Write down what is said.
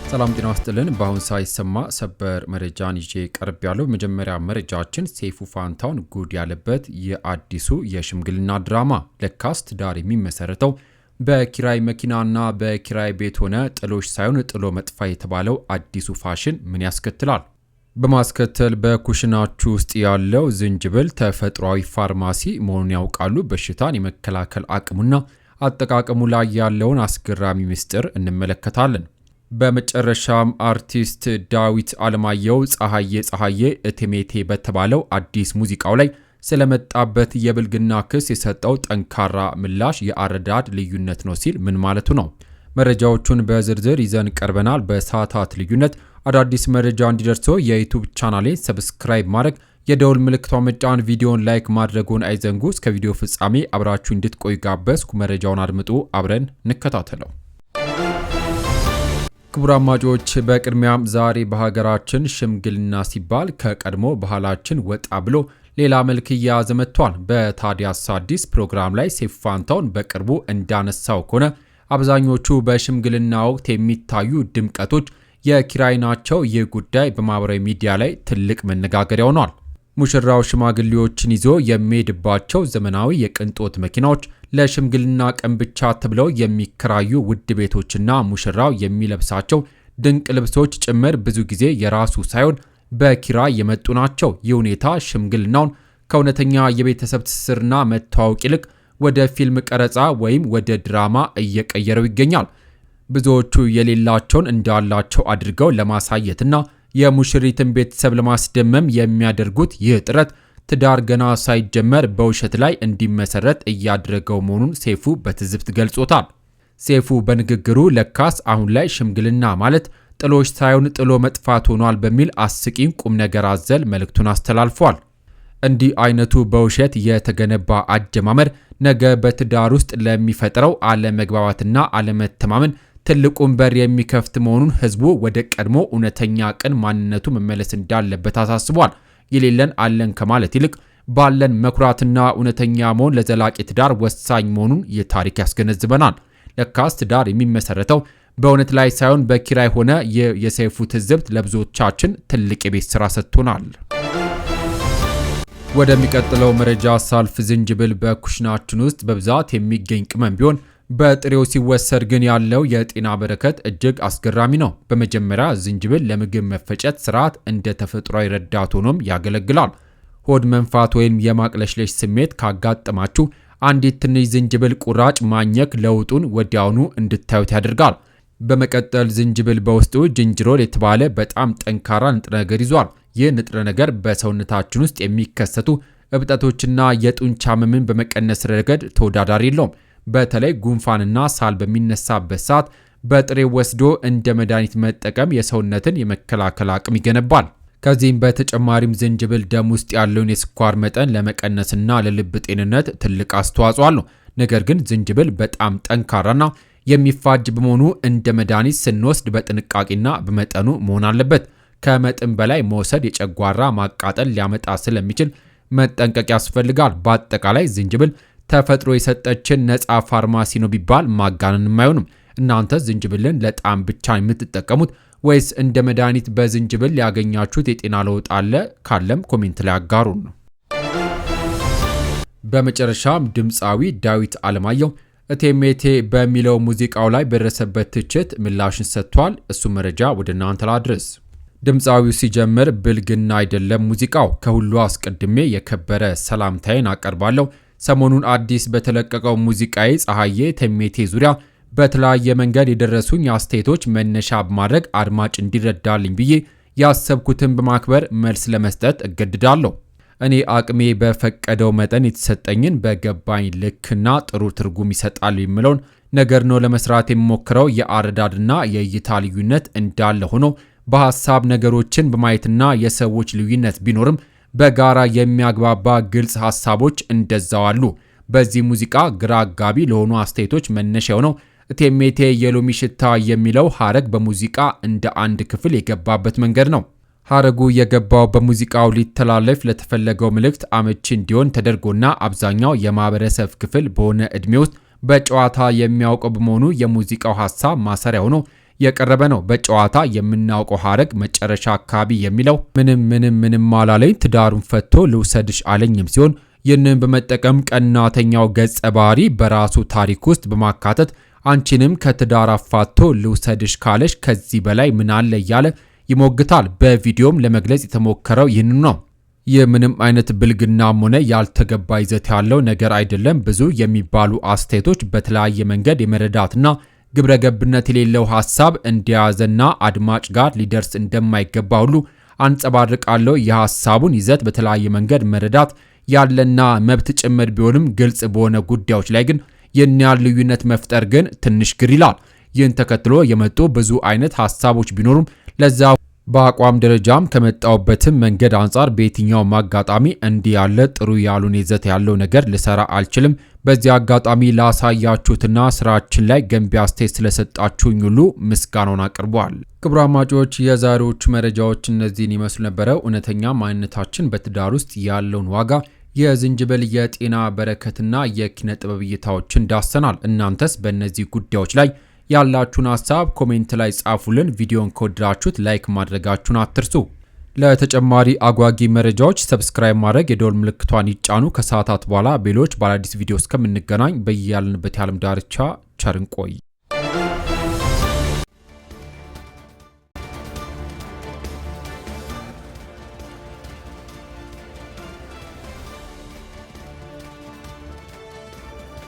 ሰላም ጤና ይስጥልን። በአሁን ሳይሰማ ሰበር መረጃን ይዤ ቀርብ ያለው መጀመሪያ መረጃችን ሰይፉ ፋንታሁን ጉድ ያለበት የአዲሱ የሽምግልና ድራማ ለካስ ትዳር የሚመሰረተው በኪራይ መኪናና በኪራይ ቤት ሆነ ጥሎሽ ሳይሆን ጥሎ መጥፋ የተባለው አዲሱ ፋሽን ምን ያስከትላል? በማስከተል በኩሽናችሁ ውስጥ ያለው ዝንጅብል ተፈጥሯዊ ፋርማሲ መሆኑን ያውቃሉ? በሽታን የመከላከል አቅሙና አጠቃቀሙ ላይ ያለውን አስገራሚ ምስጢር እንመለከታለን። በመጨረሻም አርቲስት ዳዊት አለማየሁ ፀሐዬ እቴሜቴ በተባለው አዲስ ሙዚቃው ላይ ስለመጣበት የብልግና ክስ የሰጠው ጠንካራ ምላሽ የአረዳድ ልዩነት ነው ሲል ምን ማለቱ ነው? መረጃዎቹን በዝርዝር ይዘን ቀርበናል። በሰዓታት ልዩነት አዳዲስ መረጃ እንዲደርሶ የዩቲዩብ ቻናሌን ሰብስክራይብ ማድረግ፣ የደውል ምልክቷን መጫን፣ ቪዲዮን ላይክ ማድረጉን አይዘንጉ። እስከ ቪዲዮ ፍጻሜ አብራችሁ እንድትቆዩ ጋበዝኩ። መረጃውን አድምጡ፣ አብረን እንከታተለው። ክቡር አድማጮች፣ በቅድሚያም ዛሬ በሀገራችን ሽምግልና ሲባል ከቀድሞ ባህላችን ወጣ ብሎ ሌላ መልክ እየያዘ መጥቷል። በታዲያስ አዲስ ፕሮግራም ላይ ሰይፉ ፋንታሁን በቅርቡ እንዳነሳው ከሆነ አብዛኞቹ በሽምግልና ወቅት የሚታዩ ድምቀቶች የኪራይ ናቸው። ይህ ጉዳይ በማህበራዊ ሚዲያ ላይ ትልቅ መነጋገሪያ ሆኗል። ሙሽራው ሽማግሌዎችን ይዞ የሚሄድባቸው ዘመናዊ የቅንጦት መኪናዎች፣ ለሽምግልና ቀን ብቻ ተብለው የሚከራዩ ውድ ቤቶችና ሙሽራው የሚለብሳቸው ድንቅ ልብሶች ጭምር ብዙ ጊዜ የራሱ ሳይሆን በኪራይ የመጡ ናቸው። ይህ ሁኔታ ሽምግልናውን ከእውነተኛ የቤተሰብ ትስስርና መተዋወቅ ይልቅ ወደ ፊልም ቀረጻ ወይም ወደ ድራማ እየቀየረው ይገኛል። ብዙዎቹ የሌላቸውን እንዳላቸው አድርገው ለማሳየትና የሙሽሪትን ቤተሰብ ለማስደመም የሚያደርጉት ይህ ጥረት ትዳር ገና ሳይጀመር በውሸት ላይ እንዲመሰረት እያደረገው መሆኑን ሰይፉ በትዝብት ገልጾታል። ሰይፉ በንግግሩ ለካስ አሁን ላይ ሽምግልና ማለት ጥሎሽ ሳይሆን ጥሎ መጥፋት ሆኗል በሚል አስቂኝ ቁም ነገር አዘል መልእክቱን አስተላልፏል። እንዲህ አይነቱ በውሸት የተገነባ አጀማመር ነገ በትዳር ውስጥ ለሚፈጥረው አለመግባባትና አለመተማመን ትልቁን በር የሚከፍት መሆኑን ህዝቡ ወደ ቀድሞ እውነተኛ ቅን ማንነቱ መመለስ እንዳለበት አሳስቧል። የሌለን አለን ከማለት ይልቅ ባለን መኩራትና እውነተኛ መሆን ለዘላቂ ትዳር ወሳኝ መሆኑን ይህ ታሪክ ያስገነዝበናል። ለካስ ትዳር የሚመሰረተው በእውነት ላይ ሳይሆን በኪራይ ሆነ። የሰይፉ ትዝብት ለብዙዎቻችን ትልቅ የቤት ስራ ሰጥቶናል። ወደሚቀጥለው መረጃ ሳልፍ ዝንጅብል በኩሽናችን ውስጥ በብዛት የሚገኝ ቅመም ቢሆን በጥሬው ሲወሰድ ግን ያለው የጤና በረከት እጅግ አስገራሚ ነው። በመጀመሪያ ዝንጅብል ለምግብ መፈጨት ስርዓት እንደ ተፈጥሯዊ ረዳት ሆኖም ያገለግላል። ሆድ መንፋት ወይም የማቅለሽለሽ ስሜት ካጋጠማችሁ አንዲት ትንሽ ዝንጅብል ቁራጭ ማኘክ ለውጡን ወዲያውኑ እንድታዩት ያደርጋል። በመቀጠል ዝንጅብል በውስጡ ጅንጅሮል የተባለ በጣም ጠንካራ ንጥረ ነገር ይዟል። ይህ ንጥረ ነገር በሰውነታችን ውስጥ የሚከሰቱ እብጠቶችና የጡንቻ ህመምን በመቀነስ ረገድ ተወዳዳሪ የለውም። በተለይ ጉንፋንና ሳል በሚነሳበት ሰዓት በጥሬው ወስዶ እንደ መድኃኒት መጠቀም የሰውነትን የመከላከል አቅም ይገነባል። ከዚህም በተጨማሪም ዝንጅብል ደም ውስጥ ያለውን የስኳር መጠን ለመቀነስና ለልብ ጤንነት ትልቅ አስተዋጽኦ አለው። ነገር ግን ዝንጅብል በጣም ጠንካራና የሚፋጅ በመሆኑ እንደ መድኃኒት ስንወስድ በጥንቃቄና በመጠኑ መሆን አለበት። ከመጠን በላይ መውሰድ የጨጓራ ማቃጠል ሊያመጣ ስለሚችል መጠንቀቅ ያስፈልጋል። በአጠቃላይ ዝንጅብል ተፈጥሮ የሰጠችን ነፃ ፋርማሲ ነው ቢባል ማጋነንም አይሆንም። እናንተ ዝንጅብልን ለጣም ብቻ የምትጠቀሙት ወይስ እንደ መድኃኒት በዝንጅብል ያገኛችሁት የጤና ለውጥ አለ? ካለም ኮሜንት ላይ አጋሩን። በመጨረሻም ድምፃዊ ዳዊት አለማየሁ እቴሜቴ በሚለው ሙዚቃው ላይ በደረሰበት ትችት ምላሽን ሰጥቷል። እሱ መረጃ ወደ እናንተ ላድርስ። ድምፃዊው ሲጀምር ብልግና አይደለም ሙዚቃው፣ ከሁሉ አስቀድሜ የከበረ ሰላምታዬን አቀርባለሁ። ሰሞኑን አዲስ በተለቀቀው ሙዚቃዬ ፀሐዬ እቴሜቴ ዙሪያ በተለያየ መንገድ የደረሱኝ አስተያየቶች መነሻ በማድረግ አድማጭ እንዲረዳልኝ ብዬ ያሰብኩትን በማክበር መልስ ለመስጠት እገድዳለሁ። እኔ አቅሜ በፈቀደው መጠን የተሰጠኝን በገባኝ ልክና ጥሩ ትርጉም ይሰጣል የሚለውን ነገር ነው ለመስራት የሚሞክረው። የአረዳድና የእይታ ልዩነት እንዳለ ሆኖ በሐሳብ ነገሮችን በማየትና የሰዎች ልዩነት ቢኖርም በጋራ የሚያግባባ ግልጽ ሐሳቦች እንደዛው አሉ። በዚህ ሙዚቃ ግራ አጋቢ ለሆኑ አስተያየቶች መነሻ የሆነው እቴሜቴ የሎሚ ሽታ የሚለው ሐረግ በሙዚቃ እንደ አንድ ክፍል የገባበት መንገድ ነው። ሐረጉ የገባው በሙዚቃው ሊተላለፍ ለተፈለገው መልእክት አመቺ እንዲሆን ተደርጎና አብዛኛው የማህበረሰብ ክፍል በሆነ ዕድሜ ውስጥ በጨዋታ የሚያውቀው በመሆኑ የሙዚቃው ሐሳብ ማሰሪያ ሆኖ የቀረበ ነው። በጨዋታ የምናውቀው ሐረግ መጨረሻ አካባቢ የሚለው ምንም አላለኝ ትዳሩን ፈቶ ልውሰድሽ አለኝም ሲሆን ይህንን በመጠቀም ቀናተኛው ገጸ ባህሪ በራሱ ታሪክ ውስጥ በማካተት አንቺንም ከትዳር አፋቶ ልውሰድሽ ካለሽ ከዚህ በላይ ምን አለ እያለ ይሞግታል። በቪዲዮም ለመግለጽ የተሞከረው ይህን ነው። የምንም አይነት ብልግናም ሆነ ያልተገባ ይዘት ያለው ነገር አይደለም። ብዙ የሚባሉ አስተያየቶች በተለያየ መንገድ የመረዳትና ግብረ ገብነት የሌለው ሐሳብ እንደያዘና አድማጭ ጋር ሊደርስ እንደማይገባ ሁሉ አንጸባርቃለሁ። የሐሳቡን ይዘት በተለያየ መንገድ መረዳት ያለና መብት ጭምር ቢሆንም ግልጽ በሆነ ጉዳዮች ላይ ግን የኛል ልዩነት መፍጠር ግን ትንሽ ግር ይላል። ይህን ተከትሎ የመጡ ብዙ አይነት ሐሳቦች ቢኖሩም ለዛ በአቋም ደረጃም ከመጣውበትም መንገድ አንጻር በየትኛውም አጋጣሚ እንዲህ ያለ ጥሩ ያሉን ይዘት ያለው ነገር ልሰራ አልችልም። በዚህ አጋጣሚ ላሳያችሁትና ስራችን ላይ ገንቢ አስተያየት ስለሰጣችሁኝ ሁሉ ምስጋናውን አቅርቧል። ክቡራን አድማጮች የዛሬዎቹ መረጃዎች እነዚህን ይመስሉ ነበረ። እውነተኛ ማንነታችን በትዳር ውስጥ ያለውን ዋጋ፣ የዝንጅብል የጤና በረከትና የኪነ ጥበብ እይታዎችን ዳሰናል። እናንተስ በእነዚህ ጉዳዮች ላይ ያላችሁን ሐሳብ ኮሜንት ላይ ጻፉልን። ቪዲዮን ከወደዳችሁት ላይክ ማድረጋችሁን አትርሱ። ለተጨማሪ አጓጊ መረጃዎች ሰብስክራይብ ማድረግ የደወል ምልክቷን ይጫኑ። ከሰዓታት በኋላ በሌሎች በአዲስ ቪዲዮ እስከምንገናኝ በያልንበት የዓለም ዳርቻ ቸር እንቆይ።